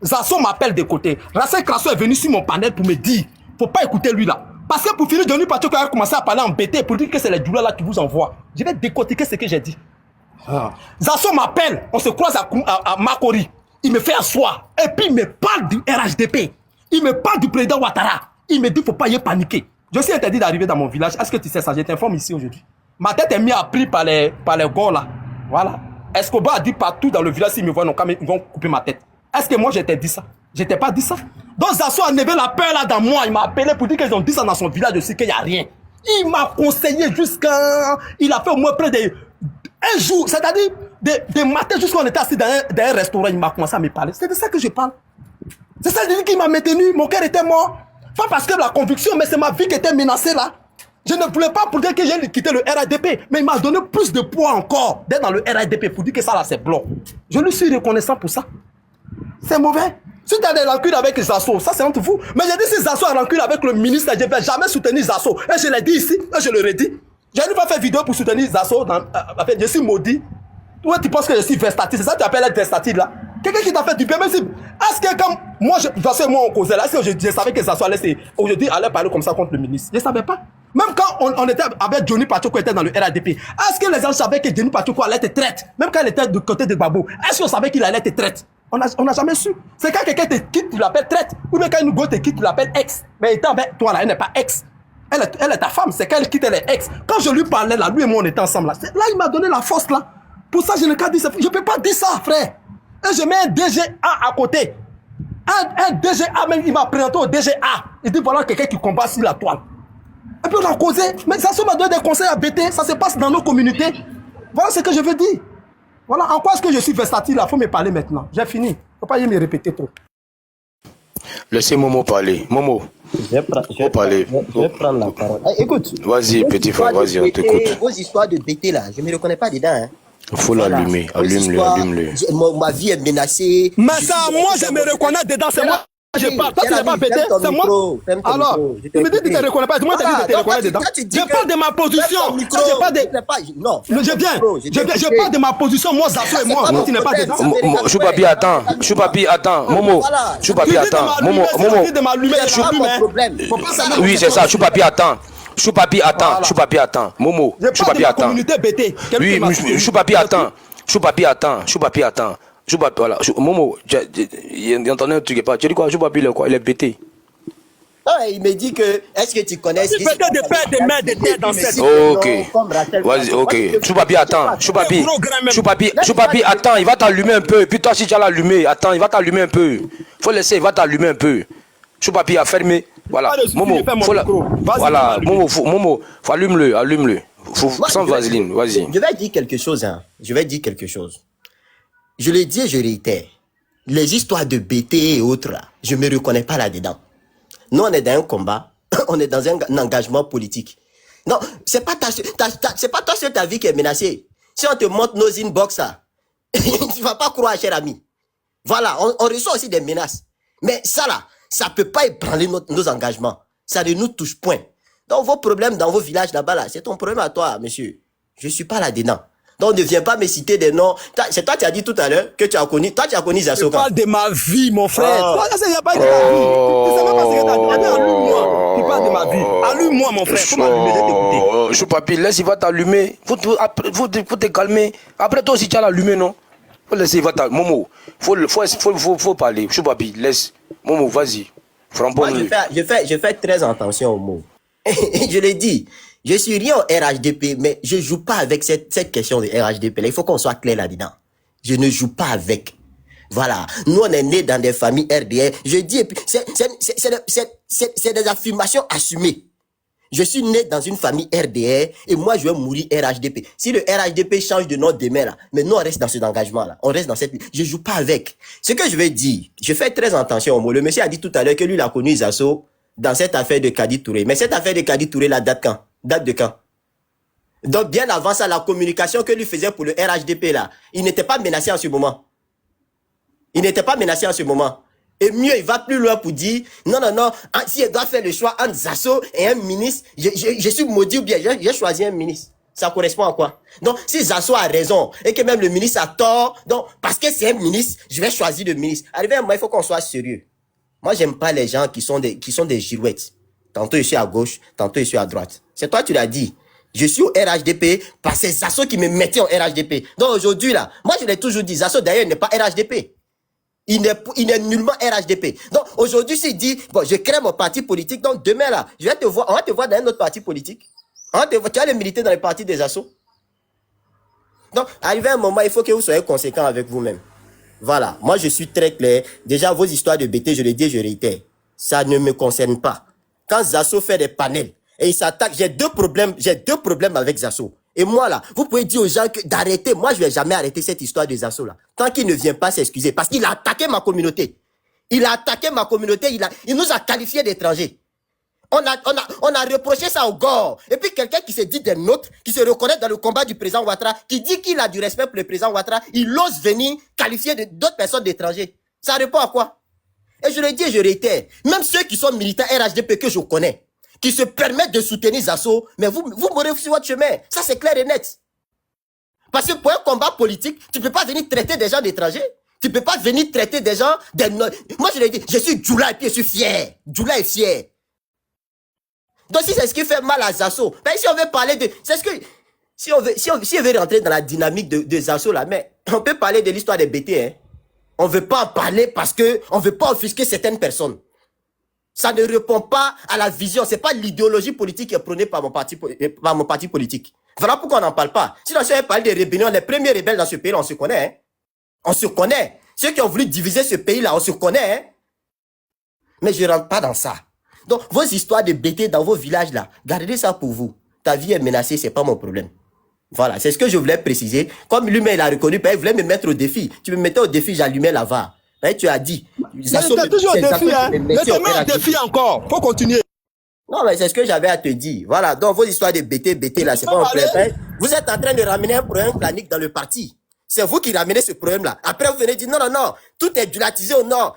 Zasson m'appelle de côté. Racine Crasso est venu sur mon panel pour me dire, faut pas écouter lui là. Parce que pour finir, Johnny Pacheco a commencé à parler en BT pour dire que c'est les douleurs là qui vous envoient. Je vais décortiquer ce que j'ai dit. Zasson m'appelle, on se croise à Makori. Il me fait asseoir. Et puis il me parle du RHDP. Il me parle du président Ouattara. Il me dit, faut pas y paniquer. Je suis interdit d'arriver dans mon village. Est-ce que tu sais ça? Je t'informe ici aujourd'hui. Ma tête est mise à prix par les gars là. Voilà. Escobar a dit partout dans le village, s'ils me voient, ils vont couper ma tête. Est-ce que moi je t'ai dit ça? Je t'ai pas dit ça. Donc Zasson a levé la peur là dans moi. Il m'a appelé pour dire qu'ils ont dit ça dans son village aussi, qu'il n'y a rien. Il m'a conseillé jusqu'à... Il a fait au moins près de... Un jour, c'est-à-dire des matins jusqu'à on était assis dans un restaurant, il m'a commencé à me parler. C'est de ça que je parle. C'est ça qui m'a maintenu. Mon cœur était mort. Pas parce que la conviction, mais c'est ma vie qui était menacée là. Je ne voulais pas pour dire que j'ai quitté le RADP, mais il m'a donné plus de poids encore d'être dans le RADP pour dire que ça là c'est blanc. Je lui suis reconnaissant pour ça. C'est mauvais. Si tu as des rancunes avec Zasson, ça c'est entre vous. Mais j'ai dit si Zasson a rancune avec le ministre, je ne vais jamais soutenir Zasson. Et je l'ai dit ici, et je le redis. Je n'ai pas fait vidéo pour soutenir Zasson. Je suis maudit. Toi tu penses que je suis versatile, c'est ça que tu appelles être versatile là? Quelqu'un qui t'a fait du bien, même si... Est-ce que comme... Moi, on causait là, est-ce que je savais que Zasson allait aujourd'hui allait parler comme ça contre le ministre? Je ne savais pas. Même quand on était avec Johnny Pacheco était dans le RADP, est-ce que les gens savaient que Johnny Pacheco allait être traite? Même quand il était du côté de Gbagbo, est-ce qu'on savait qu'il allait être traite? On n'a jamais su. C'est quand quelqu'un te quitte, tu l'appelles traite. Ou bien quand une go te quitte, tu l'appelles ex. Mais étant avec toi là, elle n'est pas ex. Elle est ta femme, c'est quand elle quitte, elle est ex. Quand je lui parlais là, lui et moi on était ensemble là. Là, il m'a donné la force là. Pour ça, je ne peux pas dire ça. Je ne peux pas dire ça, frère. Et je mets un DGA à côté. Un DGA, même il m'a présenté au DGA. Il dit voilà quelqu'un qui combat sur la toile. Et puis on a causé. Mais ça m'a donné des conseils à BT. Ça se passe dans nos communautés. Voilà ce que je veux dire. Voilà en quoi est-ce que je suis versatile là. Il faut me parler maintenant. J'ai fini. Il ne faut pas y me répéter trop. Laissez Momo parler. Momo. Je vais prendre la parole. Écoute. Vas-y, petit frère, vas-y, on t'écoute. Vos histoires de BT là, je ne me reconnais pas dedans. Hein. Il faut l'allumer. Allume-le. Ma vie est menacée. Mais ça, moi je me reconnais dedans. C'est moi. Je parle, toi tu n'as pas pété, c'est moi. Alors, tu me dis que tu ne te reconnais pas, moi tu te reconnais dedans. Je parle de ma position. Je parle de... Non, je parle de ma position, moi Zasson et moi, tu n'es pas dedans. Choupapi, attends. Momo, Choupapi, attends. Momo. Oui, c'est ça, Choupapi, attends. Choupapi, attends. Momo, Choupapi, attends. Oui, Choupapi, attends. Voilà. Momo, j'entendais un truc. Tu dis quoi? Choupapi, il est pété. Ah, il me dit que, est-ce que tu connais ce qui se passe de père, de mère, de tête dans cette... Ok. Vas-y, ok. Choupapi, attends. Choupapi, attends, il va t'allumer un peu. Et puis toi, si tu as l'allumé, attends, il va t'allumer un peu. Faut laisser, il va t'allumer un peu. Choupapi a fermé. Voilà. Momo, voilà. Momo, faut allume-le. Sans vaseline, vas-y. Je vais dire quelque chose, hein. Je le dis et je réitère. Les histoires de BT et autres, là, je me reconnais pas là-dedans. Nous, on est dans un combat, on est dans un engagement politique. Non, c'est pas toi seul ta vie qui est menacée. Si on te montre nos inbox, là, tu vas pas croire, cher ami. Voilà, on reçoit aussi des menaces. Mais ça, là, ça peut pas ébranler nos engagements. Ça ne nous touche point. Donc, vos problèmes dans vos villages là-bas, là, c'est ton problème à toi, monsieur. Je suis pas là-dedans. Donc, ne viens pas me citer des noms. C'est toi qui as dit tout à l'heure que tu as connu. Toi, tu as connu Zasson. Je parle de ma vie, mon frère. Toi, il n'y a pas de ma vie. Tu sais même pas ce que tu as dit. Allume-moi. Tu parles de ma vie. Allume-moi, mon frère. Faut m'allumer, je t'écouter. Choupapi, laisse, il va t'allumer. Faut te calmer. Après, toi aussi, tu as l'allumé, non? Faut laisser, il va t'allumer. Momo, faut parler. Choupapi, laisse. Momo, vas-y. Moi, je fais très attention aux mots. Je l'ai dit. Je suis rien au RHDP, mais je joue pas avec cette question de RHDP. Il faut qu'on soit clair là-dedans. Je ne joue pas avec. Voilà. Nous, on est nés dans des familles RDR. Je dis, et puis, c'est des affirmations assumées. Je suis né dans une famille RDR et moi, je vais mourir RHDP. Si le RHDP change de nom demain, là, mais nous, on reste dans cet engagement-là. On reste dans cette... Je joue pas avec. Ce que je vais dire, je fais très attention au mot. Le monsieur a dit tout à l'heure que lui, il a connu Zasson dans cette affaire de Kadi Touré. Mais cette affaire de Kadi Touré, la date quand? Date de quand? Donc, bien avant ça, la communication que lui faisait pour le RHDP, là, il n'était pas menacé en ce moment. Et mieux, il va plus loin pour dire, non, si elle doit faire le choix entre Zasson et un ministre, je suis maudit ou bien j'ai choisi un ministre. Ça correspond à quoi? Donc, si Zasso a raison et que même le ministre a tort, donc, parce que c'est un ministre, je vais choisir le ministre. Arrivé à moi, il faut qu'on soit sérieux. Moi, j'aime pas les gens qui sont des girouettes. Tantôt, je suis à gauche, tantôt, je suis à droite. C'est toi, tu l'as dit. Je suis au RHDP parce que c'est Zasso qui me mettait au RHDP. Donc, aujourd'hui, là, moi, je l'ai toujours dit, Zasso, d'ailleurs, n'est pas RHDP. Il n'est nullement RHDP. Donc, aujourd'hui, s'il dit, bon, je crée mon parti politique, donc demain, là, on va te voir dans un autre parti politique. Tu vas aller militer dans le parti des assos. Donc, arrivé à un moment, il faut que vous soyez conséquents avec vous-même. Voilà. Moi, je suis très clair. Déjà, vos histoires de BT, je le dis, je réitère. Ça ne me concerne pas. Quand Zasso fait des panels et il s'attaque, j'ai deux problèmes avec Zasso. Et moi, là, vous pouvez dire aux gens d'arrêter. Moi, je vais jamais arrêter cette histoire des Zasso, là. Tant qu'il ne vient pas s'excuser. Parce qu'il a attaqué ma communauté. Il a attaqué ma communauté. Il nous a qualifiés d'étrangers. On a reproché ça au gore. Et puis quelqu'un qui se dit des nôtres, qui se reconnaît dans le combat du président Ouattara, qui dit qu'il a du respect pour le président Ouattara, il ose venir qualifier d'autres personnes d'étrangers. Ça répond à quoi? Et je le dis et je réitère, même ceux qui sont militants RHDP que je connais, qui se permettent de soutenir Zasso, mais vous mourrez sur votre chemin. Ça, c'est clair et net. Parce que pour un combat politique, tu ne peux pas venir traiter des gens d'étrangers. Tu ne peux pas venir traiter des gens des... Moi, je l'ai dit, je suis Djoula et puis je suis fier. Djoula est fier. Donc, si c'est ce qui fait mal à Zasso, ben, si on veut parler de... C'est ce que... Si on veut rentrer dans la dynamique de Zasso, là, mais on peut parler de l'histoire des BT, hein. On ne veut pas en parler parce que on ne veut pas offusquer certaines personnes. Ça ne répond pas à la vision. C'est pas l'idéologie politique qui est prônée par mon parti politique. Voilà pourquoi on n'en parle pas. Si on avait parlé des rébellions, les premiers rebelles dans ce pays, on se connaît, hein. On se connaît. Ceux qui ont voulu diviser ce pays-là, on se connaît, hein. Mais je ne rentre pas dans ça. Donc, vos histoires de BT dans vos villages, là, gardez ça pour vous. Ta vie est menacée, c'est pas mon problème. Voilà, c'est ce que je voulais préciser. Comme lui-même, il a reconnu, il voulait me mettre au défi. Tu me mettais au défi, j'allumais la VAR. Tu as dit. C'était toujours au défi, hein. Mais demain, au défi encore. Faut continuer. Non, mais c'est ce que j'avais à te dire. Voilà, donc vos histoires de BT, là, c'est pas mon problème. Vous êtes en train de ramener un problème planique dans le parti. C'est vous qui ramenez ce problème-là. Après, vous venez dire, non, tout est dulatisé au nord.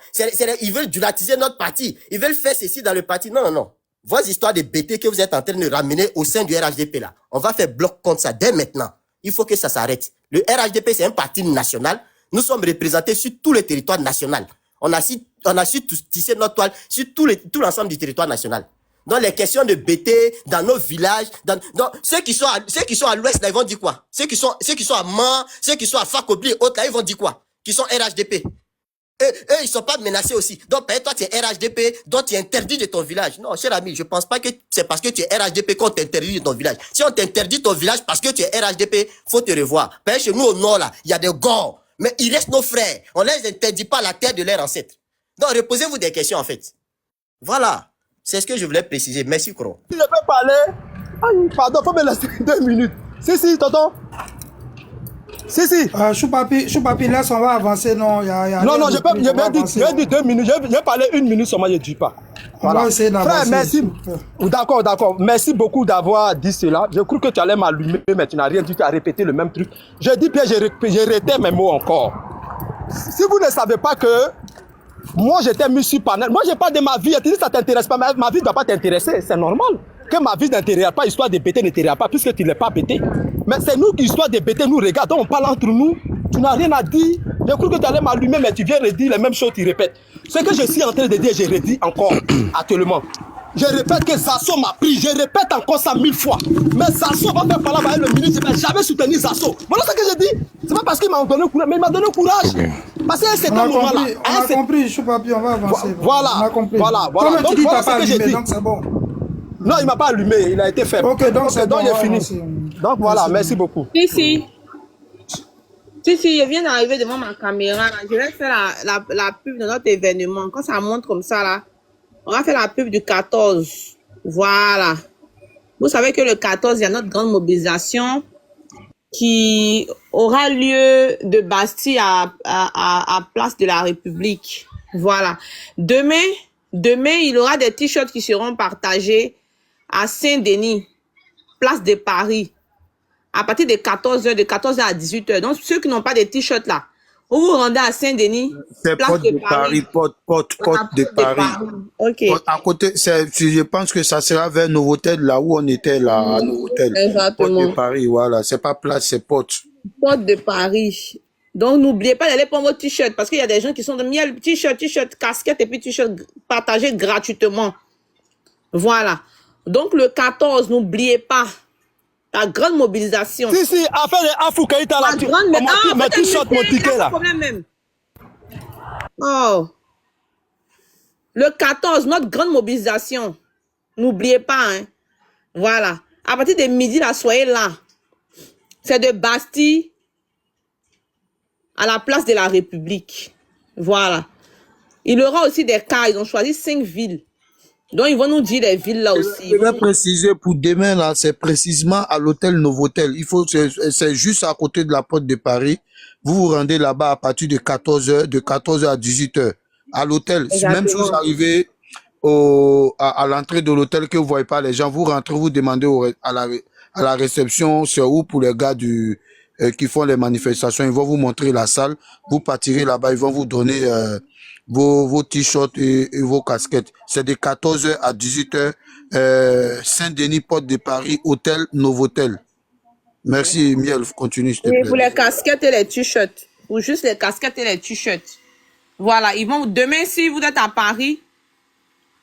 Ils veulent dulatiser notre parti. Ils veulent faire ceci dans le parti. Non. Vos histoires de BT que vous êtes en train de ramener au sein du RHDP, là, on va faire bloc contre ça dès maintenant. Il faut que ça s'arrête. Le RHDP, c'est un parti national. Nous sommes représentés sur tout le territoire national. On a su tisser notre toile sur tout l'ensemble du territoire national. Dans les questions de BT, dans nos villages, dans ceux qui sont à l'ouest, là, ils vont dire quoi? Ceux qui sont à Man, ceux qui sont à Fakobli et autres, là, ils vont dire quoi? Qui sont RHDP. Eux, ils sont pas menacés aussi. Donc, toi, tu es RHDP, donc tu es interdit de ton village. Non, cher ami, je pense pas que c'est parce que tu es RHDP qu'on t'interdit de ton village. Si on t'interdit ton village parce que tu es RHDP, faut te revoir. Parce que chez nous, au nord, là, il y a des gors. Mais ils restent nos frères. On les interdit pas la terre de leurs ancêtres. Donc, reposez-vous des questions, en fait. Voilà. C'est ce que je voulais préciser. Merci, Kro. Si je peux parler... Aïe, pardon, faut me laisser 2 minutes. Si, tonton. Si. Choupapi, laisse, on va avancer. Non, non, je vais dire 2 minutes. Je vais parler 1 minute seulement, je ne dis pas. Voilà. On va essayer d'avancer. Frère, merci. D'accord. Merci beaucoup d'avoir dit cela. Je crois que tu allais m'allumer, mais tu n'as rien dit. Tu as répété le même truc. Je dis bien, je réitère mes mots encore. Si vous ne savez pas que moi, j'étais mis sur panel. Moi, je parle de ma vie. Tu dis ça ne t'intéresse pas. Ma vie ne doit pas t'intéresser. C'est normal. Que ma vie n'intéresse pas, histoire de BT n'intéresse pas, puisque tu ne l'es pas BT. Mais c'est nous qui, histoire de BT, nous regardons, on parle entre nous. Tu n'as rien à dire. Je crois que tu allais m'allumer, mais tu viens redire les mêmes choses, tu répètes. Ce que je suis en train de dire, je redis encore actuellement. Je répète que Zasso m'a pris. Je répète encore ça 1000 fois. Mais Zasso va faire parler avec le ministre. Je ne vais jamais soutenir Zasso. Voilà ce que je dis. C'est pas parce qu'il m'a donné courage, mais il m'a donné courage. Parce que c'est un moment là. On a compris, Choupapi, on va avancer. Voilà. On a compris. Voilà. Comme Donc, tu dis, voilà t'as pas ce que allumé, j'ai donc c'est bon. Non, il ne m'a pas allumé. Il a été faible. Ok, donc c'est bon. Donc, il est fini. Donc, voilà. Merci beaucoup. Si, je viens d'arriver devant ma caméra. Là. Je vais faire la pub de notre événement. Quand ça monte comme ça, là, on va faire la pub du 14. Voilà. Vous savez que le 14, il y a notre grande mobilisation qui aura lieu de Bastille à Place de la République. Voilà. Demain, il y aura des t-shirts qui seront partagés à Saint-Denis, Place de Paris, à partir de 14h, de 14h à 18h. Donc, ceux qui n'ont pas de t-shirts là, Vous vous rendez à Saint-Denis, C'est place porte de de Paris. Paris, porte de Paris. Ok, À côté, je pense que ça sera vers Novotel, là où on était, là, à Novotel. Porte exactement. de Paris, voilà. C'est pas place, c'est porte. Porte de Paris. Donc, n'oubliez pas d'aller prendre vos t-shirts parce qu'il y a des gens qui sont de miel, t-shirt, casquette et puis t-shirt partagé gratuitement. Voilà. Donc, le 14, n'oubliez pas la grande mobilisation. Si, affaire de Afoukaïta là. La grande, mais Ma t-shirt, mon ticket là. problème même. Oh. Le 14, notre grande mobilisation. N'oubliez pas, hein. Voilà. À partir de midi, là, soyez là. C'est de Bastille à la place de la République. Voilà. Il y aura aussi des cas. Ils ont choisi 5 villes. Donc, ils vont nous dire les villes là aussi. Je vais préciser pour demain, là, c'est précisément à l'hôtel Novotel. C'est juste à côté de la porte de Paris. Vous vous rendez là-bas à partir de 14h, de 14h à 18h. À l'hôtel. Même si vous arrivez à l'entrée de l'hôtel que vous voyez pas les gens, vous rentrez, vous demandez à la réception, c'est où pour les gars qui font les manifestations, ils vont vous montrer la salle, vous partirez là-bas, ils vont vous donner vos t-shirts et vos casquettes. C'est de 14h à 18h, Saint-Denis, porte de Paris, hôtel Novotel. Merci, Miel, continue, s'il te plaît. Oui, pour les casquettes et les t-shirts. Pour juste les casquettes et les t-shirts. Voilà, demain, si vous êtes à Paris,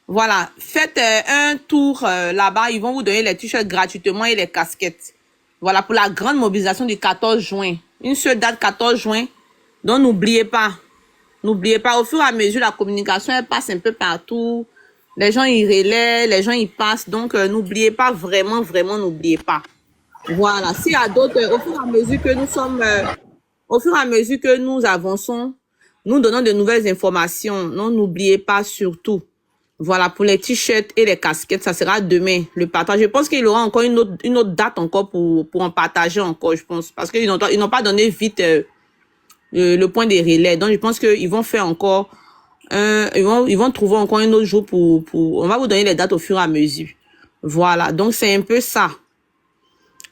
voilà, faites un tour là-bas, ils vont vous donner les t-shirts gratuitement et les casquettes. Voilà, pour la grande mobilisation du 14 juin. Une seule date, 14 juin. Donc, n'oubliez pas. N'oubliez pas, au fur et à mesure, la communication, elle passe un peu partout. Les gens, ils relaient, les gens, ils passent. Donc, n'oubliez pas, vraiment, n'oubliez pas. Voilà, s'il y a d'autres, au fur et à mesure que nous sommes, au fur et à mesure que nous avançons, nous donnons de nouvelles informations. Non, n'oubliez pas surtout. Voilà, pour les t-shirts et les casquettes, ça sera demain, le partage. Je pense qu'il y aura encore une autre date encore pour en partager encore, je pense. Parce qu'ils n'ont pas donné vite le point des relais. Donc, je pense qu'ils vont faire encore, ils vont trouver encore un autre jour on va vous donner les dates au fur et à mesure. Voilà, donc c'est un peu ça.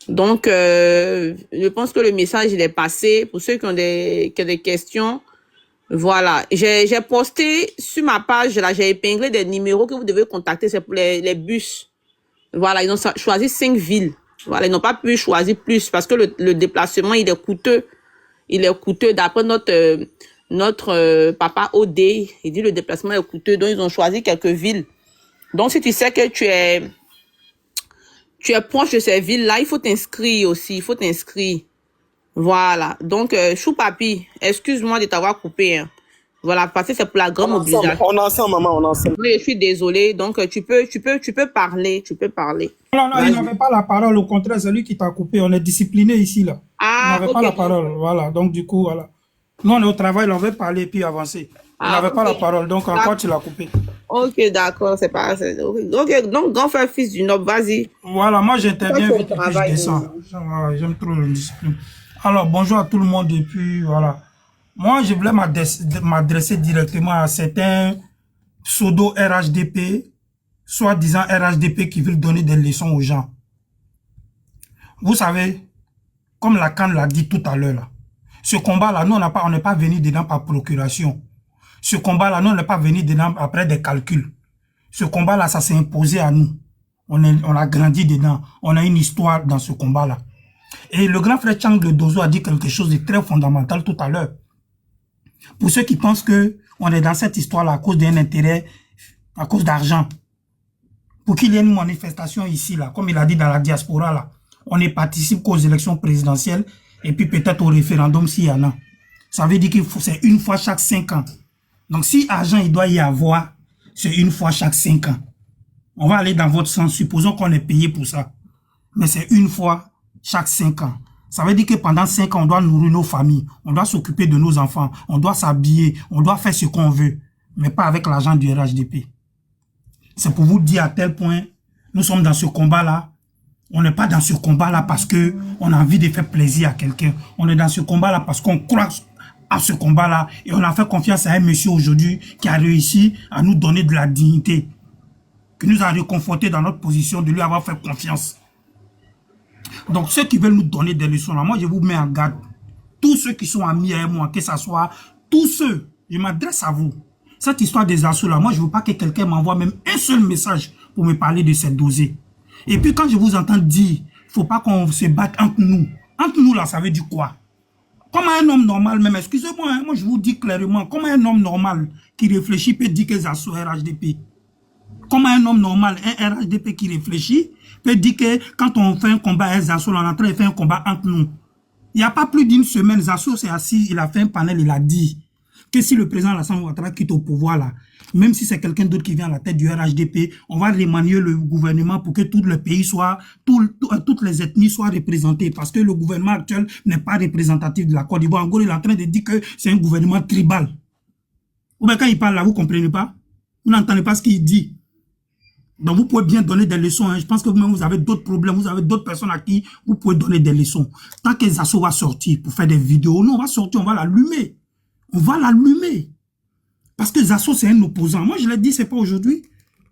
Donc, je pense que le message, il est passé. Pour ceux qui ont des questions, voilà. J'ai posté sur ma page, là, j'ai épinglé des numéros que vous devez contacter. C'est pour les bus. Voilà, ils ont choisi 5 villes. Voilà, ils n'ont pas pu choisir plus parce que le déplacement, il est coûteux. Il est coûteux. D'après notre papa OD, il dit le déplacement est coûteux. Donc, ils ont choisi quelques villes. Donc, si tu sais que tu es proche de ces villes-là, il faut t'inscrire aussi. Il faut t'inscrire. Voilà. Donc, Choupapi, excuse-moi de t'avoir coupé. Hein. Voilà, parce que c'est pour la grande mobilisation. On est ensemble, maman, on est ensemble. Oui, je suis désolée. Donc, tu peux parler. Tu peux parler. Non, il n'avait pas la parole. Au contraire, c'est lui qui t'a coupé. On est discipliné ici, là. Ah, il n'avait pas la parole. Voilà. Donc, du coup, voilà. Nous, on est au travail, on veut parler puis avancer. Il n'avait pas la parole. Donc, encore, tu l'as coupé. Ok, d'accord. C'est pas... Ok, donc, grand frère, fils du Nob, vas-y. Voilà, moi, j'interviens vite et puis je descends. J'aime trop la discipline. Alors, bonjour à tout le monde et puis, voilà. Moi, je voulais m'adresser directement à certains pseudo RHDP, soi-disant RHDP qui veulent donner des leçons aux gens. Vous savez, comme Lacan l'a dit tout à l'heure, ce combat-là, nous, on n'est pas venu dedans par procuration. Ce combat-là, nous, on n'est pas venu dedans après des calculs. Ce combat-là, ça s'est imposé à nous. On a grandi dedans. On a une histoire dans ce combat-là. Et le grand frère Chang de Dozo a dit quelque chose de très fondamental tout à l'heure. Pour ceux qui pensent que on est dans cette histoire-là à cause d'un intérêt, à cause d'argent. Pour qu'il y ait une manifestation ici, là, comme il a dit dans la diaspora, là, on ne participe qu'aux élections présidentielles et puis peut-être au référendum s'il y en a. Ça veut dire qu'il faut, c'est une fois chaque 5 ans. Donc si argent il doit y avoir, c'est une fois chaque 5 ans. On va aller dans votre sens, supposons qu'on est payé pour ça. Mais c'est une fois chaque 5 ans. Ça veut dire que pendant 5 ans, on doit nourrir nos familles, on doit s'occuper de nos enfants, on doit s'habiller, on doit faire ce qu'on veut, mais pas avec l'argent du RHDP. C'est pour vous dire à tel point, nous sommes dans ce combat-là. On n'est pas dans ce combat-là parce que on a envie de faire plaisir à quelqu'un. On est dans ce combat-là parce qu'on croit à ce combat-là et on a fait confiance à un monsieur aujourd'hui qui a réussi à nous donner de la dignité, qui nous a réconforté dans notre position de lui avoir fait confiance. Donc, ceux qui veulent nous donner des leçons, là, moi, je vous mets en garde. tous ceux qui sont amis avec moi, que ce soit tous ceux, je m'adresse à vous. Cette histoire des assauts là, moi je veux pas que quelqu'un m'envoie même un seul message pour me parler de cette dosée. Et puis quand je vous entends dire, faut pas qu'on se batte entre nous là, ça veut dire quoi? Comme un homme normal même, excusez-moi, hein, moi je vous dis clairement, comme un homme normal qui réfléchit peut dire que les assauts RHDP. Comme un homme normal, un RHDP qui réfléchit peut dire que quand on fait un combat à Zasso, on est en train de faire un combat entre nous. Il n'y a pas plus d'une semaine, Zasso s'est assis, il a fait un panel, il a dit que si le président Alassane Ouattara quitte au pouvoir là, même si c'est quelqu'un d'autre qui vient à la tête du RHDP, on va remanier le gouvernement pour que tout le pays soit, toutes les ethnies soient représentées, parce que le gouvernement actuel n'est pas représentatif de la Côte d'Ivoire. En gros, il est en train de dire que c'est un gouvernement tribal. Ou bien quand il parle là, vous comprenez pas? Vous n'entendez pas ce qu'il dit. Donc vous pouvez bien donner des leçons. Hein. Je pense que vous-même, vous avez d'autres problèmes, vous avez d'autres personnes à qui vous pouvez donner des leçons. Tant que Zasso va sortir pour faire des vidéos, nous on va sortir, on va l'allumer. On va l'allumer. Parce que Zasso, c'est un opposant. Moi, je l'ai dit, c'est pas aujourd'hui.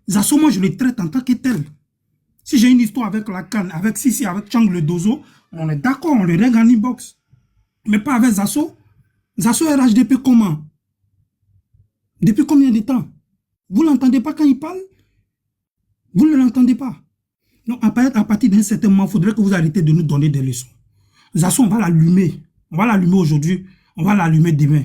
Zasso, moi, je le traite en tant que tel. Si j'ai une histoire avec la Cannes, avec Sissi, avec Chang le Dozo, on est d'accord, on le règle en inbox. Mais pas avec Zasso. Zasso RHDP comment? Depuis combien de temps? Vous l'entendez pas quand il parle? Vous ne l'entendez pas? Donc, à partir d'un certain moment, il faudrait que vous arrêtez de nous donner des leçons. Zasso, on va l'allumer. On va l'allumer aujourd'hui. On va l'allumer demain.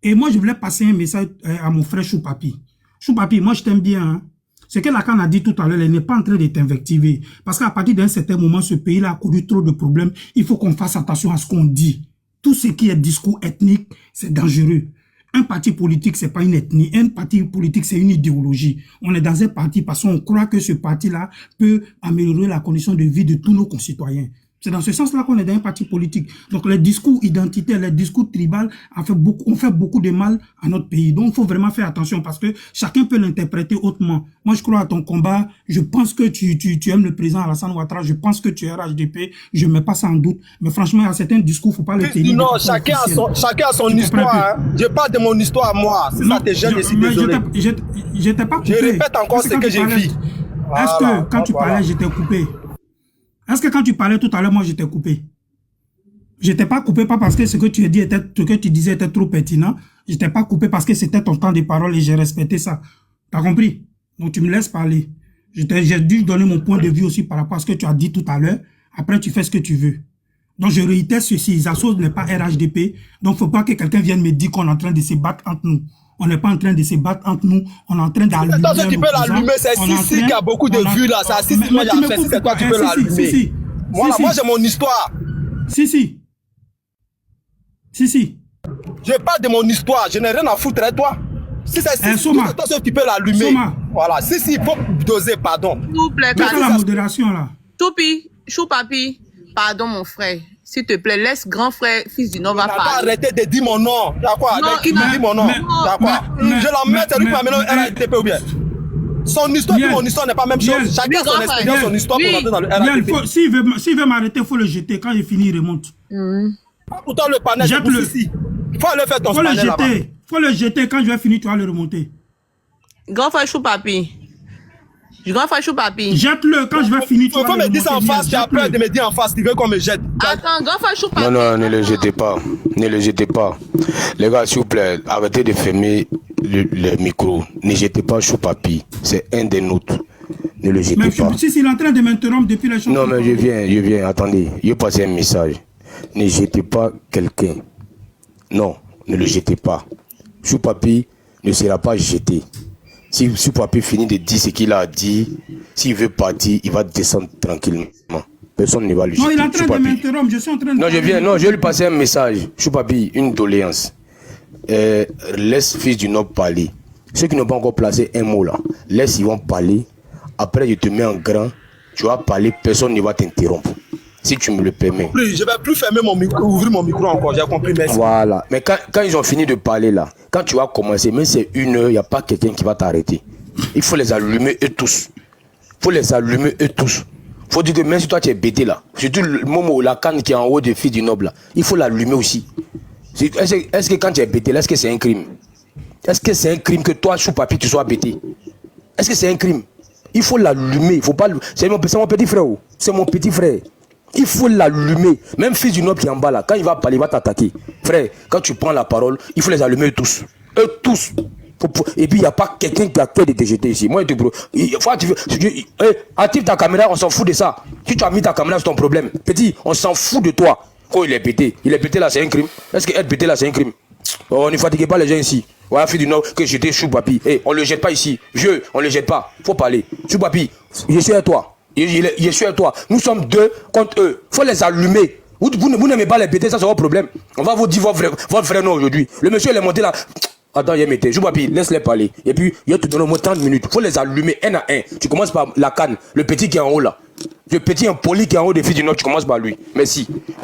Et moi, je voulais passer un message à mon frère Choupapi. Choupapi, moi, je t'aime bien. Hein? Ce que Lacan a dit tout à l'heure, elle n'est pas en train de t'invectiver. Parce qu'à partir d'un certain moment, ce pays-là a connu trop de problèmes. Il faut qu'on fasse attention à ce qu'on dit. Tout ce qui est discours ethnique, c'est dangereux. Un parti politique, c'est pas une ethnie. Un parti politique, c'est une idéologie. On est dans un parti parce qu'on croit que ce parti-là peut améliorer la condition de vie de tous nos concitoyens. C'est dans ce sens-là qu'on est dans un parti politique. Donc les discours identitaires, les discours tribaux ont fait beaucoup de mal à notre pays. Donc il faut vraiment faire attention parce que chacun peut l'interpréter autrement. Moi je crois à ton combat. Je pense que tu aimes le président Alassane Ouattara. Je pense que tu es RHDP. Je ne mets pas ça en doute. Mais franchement, à certains discours, il ne faut pas le tenir. Non, chacun a son histoire. Hein. Je parle de mon histoire à moi. C'est ça tes jeunes ici, désolé. Je t'ai pas coupé. Je répète encore ce que j'ai vu. Est-ce que quand tu parlais, je t'ai coupé? Est-ce que quand tu parlais tout à l'heure, moi, je t'ai coupé? Je t'ai pas coupé, pas parce que ce que tu disais était trop pertinent. Je t'ai pas coupé parce que c'était ton temps de parole et j'ai respecté ça. T'as compris? Donc, tu me laisses parler. J'ai dû donner mon point de vue aussi par rapport à ce que tu as dit tout à l'heure. Après, tu fais ce que tu veux. Donc, je réitère ceci. Zasso n'est pas RHDP. Donc, faut pas que quelqu'un vienne me dire qu'on est en train de se battre entre nous. On n'est pas en train de se battre entre nous. On est en train d'allumer. Attention, tu peux l'allumer. C'est Sissi qui a beaucoup de vues là. C'est Sissi, moi j'ai fait. C'est toi, tu peux l'allumer. Voilà, moi j'ai mon histoire. Si. Je parle de mon histoire. Je n'ai rien à foutre avec toi. Si c'est Sissi, attention, tu peux l'allumer. Voilà, Sissi, il faut doser, pardon. S'il vous plaît, pardon. La modération là. Choupapi, pardon mon frère. S'il te plaît, laisse grand frère, fils du Nord, va parler. Arrêtez de dire mon nom. D'accord? Il m'a dit mon nom. D'accord? Je l'emmène, c'est lui qui m'a amené au RHDP ou bien? Son histoire et mon histoire n'est pas la même chose. Chacun a son expérience, son histoire pour entrer dans le RHDP. S'il veut m'arrêter, il faut le jeter. Quand il finit, il remonte. Pourtant, le panel, c'est pour ici. Il faut aller faire ton panel là-bas. Faut le jeter. Quand je vais finir, tu vas le remonter. Grand frère Choupapi. Jette-le quand je vais finir. Il faut me dire ça en face. Tu as peur de me dire en face. Tu veux qu'on me jette. Attends, grand frère Choupapi. Non, ne le jetez pas. Ne le jetez pas. Les gars, s'il vous plaît, arrêtez de fermer le micro. Ne jetez pas Choupapi. C'est un des nôtres. Ne le jetez pas. Si il est en train de m'interrompre depuis la chanson. Non, mais je viens. Attendez. Je vais passer un message. Ne jetez pas quelqu'un. Non, ne le jetez pas. Choupapi ne sera pas jeté. Si Choupapi finit de dire ce qu'il a dit, s'il veut partir, il va descendre tranquillement. Personne ne va lui jeter. Non, il est en train de m'interrompre. Je suis en train de... Non, je vais lui passer un message. Choupapi, une doléance. Laisse fils du Nord parler. Ceux qui n'ont pas encore placé un mot là, laisse, ils vont parler. Après, je te mets en grand. Tu vas parler, personne ne va t'interrompre. Si tu me le permets. Je ne vais plus fermer mon micro, ouvrir mon micro encore. J'ai compris, merci. Voilà. Mais quand ils ont fini de parler là, quand tu vas commencer, même si c'est 1 heure, il n'y a pas quelqu'un qui va t'arrêter. Il faut les allumer eux tous. Il faut dire que même si toi tu es bêté là, surtout le moment où la canne qui est en haut des filles du noble là, il faut l'allumer aussi. Est-ce que quand tu es bêté là, est-ce que c'est un crime? Est-ce que c'est un crime que toi, Choupapi, tu sois bêté? Est-ce que c'est un crime? Il faut l'allumer. Il faut pas. C'est mon petit frère. C'est mon petit frère. Il faut l'allumer. Même fils du noble qui est en bas là, quand il va parler, il va t'attaquer. Frère, quand tu prends la parole, il faut les allumer eux tous. Eux tous. Et puis il n'y a pas quelqu'un qui a peur de te jeter ici. Moi, il faut active ta caméra, on s'en fout de ça. Si tu as mis ta caméra, c'est ton problème. Petit, on s'en fout de toi. Quand il est pété. Il est pété là, c'est un crime. Est-ce qu'être pété là, c'est un crime? Oh, ne fatiguez pas les gens ici. Voilà, fille du Nord, que j'étais Chou Papi. On le jette pas ici. Vieux, on le jette pas. Faut parler. Chou Papi, je suis à toi. Je suis à toi. Nous sommes deux contre eux. Faut les allumer. Vous n'aimez pas les péter, ça c'est votre problème. On va vous dire votre vrai nom aujourd'hui. Le monsieur il est monté là. Attends, il est mété. Chou Papi, laisse-les parler. Et puis, il y a tout dans au moins 30 minutes. Faut les allumer un à un. Tu commences par la canne. Le petit qui est en haut là. Le petit impoli qui est en haut des filles du Nord, tu commences par lui. Merci.